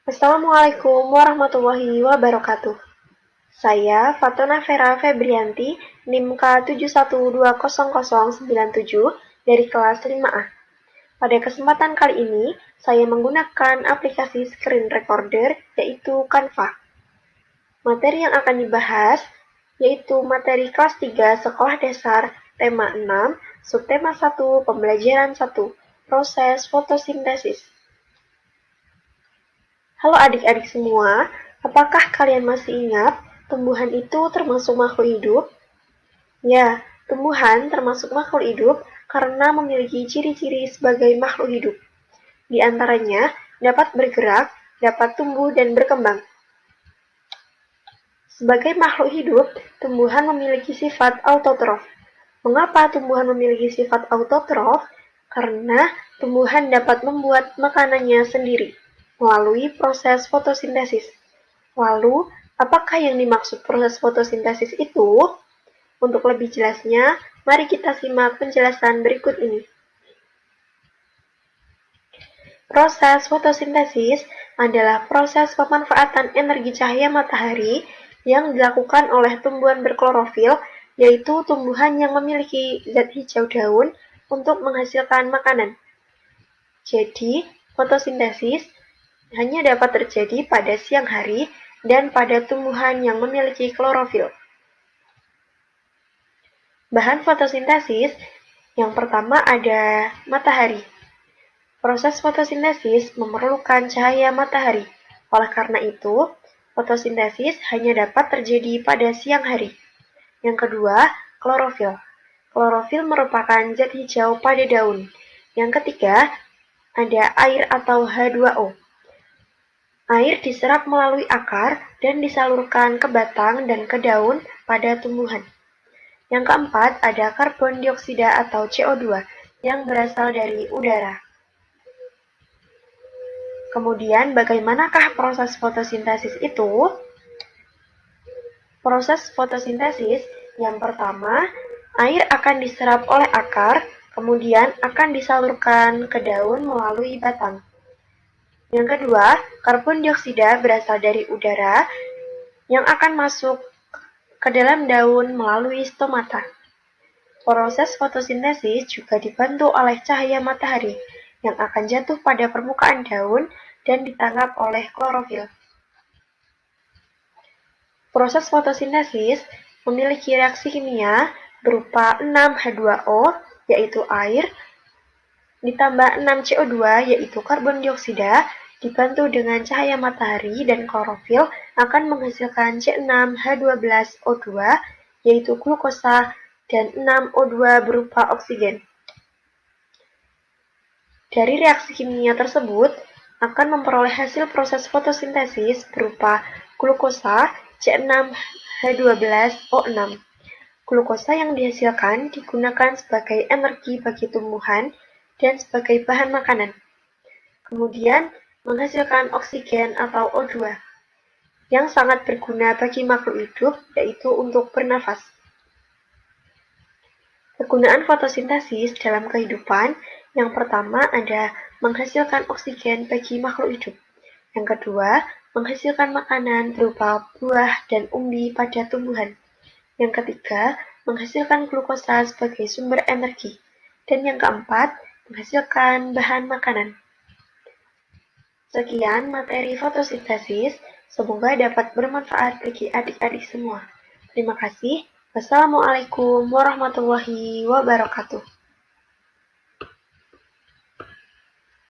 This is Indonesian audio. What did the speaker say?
Assalamualaikum warahmatullahi wabarakatuh. Saya Fatona Vera Febrianti, NIM K71200097 dari kelas 5A. Pada kesempatan kali ini, saya menggunakan aplikasi screen recorder yaitu Canva. Materi yang akan dibahas yaitu materi kelas 3 Sekolah Dasar, tema 6, subtema 1, pembelajaran 1, proses fotosintesis. Halo adik-adik semua, apakah kalian masih ingat tumbuhan itu termasuk makhluk hidup? Ya, tumbuhan termasuk makhluk hidup karena memiliki ciri-ciri sebagai makhluk hidup. Di antaranya, dapat bergerak, dapat tumbuh dan berkembang. Sebagai makhluk hidup, tumbuhan memiliki sifat autotrof. Mengapa tumbuhan memiliki sifat autotrof? Karena tumbuhan dapat membuat makanannya sendiri melalui proses fotosintesis. Lalu, apakah yang dimaksud proses fotosintesis itu? Untuk lebih jelasnya, mari kita simak penjelasan berikut ini. Proses fotosintesis adalah proses pemanfaatan energi cahaya matahari yang dilakukan oleh tumbuhan berklorofil, yaitu tumbuhan yang memiliki zat hijau daun untuk menghasilkan makanan. Jadi, fotosintesis hanya dapat terjadi pada siang hari dan pada tumbuhan yang memiliki klorofil. Bahan fotosintesis yang pertama ada matahari. Proses fotosintesis memerlukan cahaya matahari. Oleh karena itu, fotosintesis hanya dapat terjadi pada siang hari. Yang kedua, klorofil. Klorofil merupakan zat hijau pada daun. Yang ketiga, ada air atau H2O. Air diserap melalui akar dan disalurkan ke batang dan ke daun pada tumbuhan. Yang keempat, ada karbon dioksida atau CO2 yang berasal dari udara. Kemudian, bagaimanakah proses fotosintesis itu? Proses fotosintesis yang pertama, air akan diserap oleh akar, kemudian akan disalurkan ke daun melalui batang. Yang kedua, karbon dioksida berasal dari udara yang akan masuk ke dalam daun melalui stomata. Proses fotosintesis juga dibantu oleh cahaya matahari yang akan jatuh pada permukaan daun dan ditangkap oleh klorofil. Proses fotosintesis memiliki reaksi kimia berupa 6H2O, yaitu air, ditambah 6CO2, yaitu karbon dioksida, dibantu dengan cahaya matahari dan klorofil akan menghasilkan C6H12O2, yaitu glukosa, dan 6O2 berupa oksigen. Dari reaksi kimia tersebut akan memperoleh hasil proses fotosintesis berupa glukosa C6H12O6. Glukosa yang dihasilkan digunakan sebagai energi bagi tumbuhan dan sebagai bahan makanan. Kemudian menghasilkan oksigen atau O2 yang sangat berguna bagi makhluk hidup, yaitu untuk bernafas. Kegunaan fotosintesis dalam kehidupan yang pertama ada menghasilkan oksigen bagi makhluk hidup. Yang kedua, menghasilkan makanan berupa buah dan umbi pada tumbuhan. Yang ketiga, menghasilkan glukosa sebagai sumber energi. Dan yang keempat, menghasilkan bahan makanan. Sekian materi fotosintesis, semoga dapat bermanfaat bagi adik-adik semua. Terima kasih. Wassalamualaikum warahmatullahi wabarakatuh.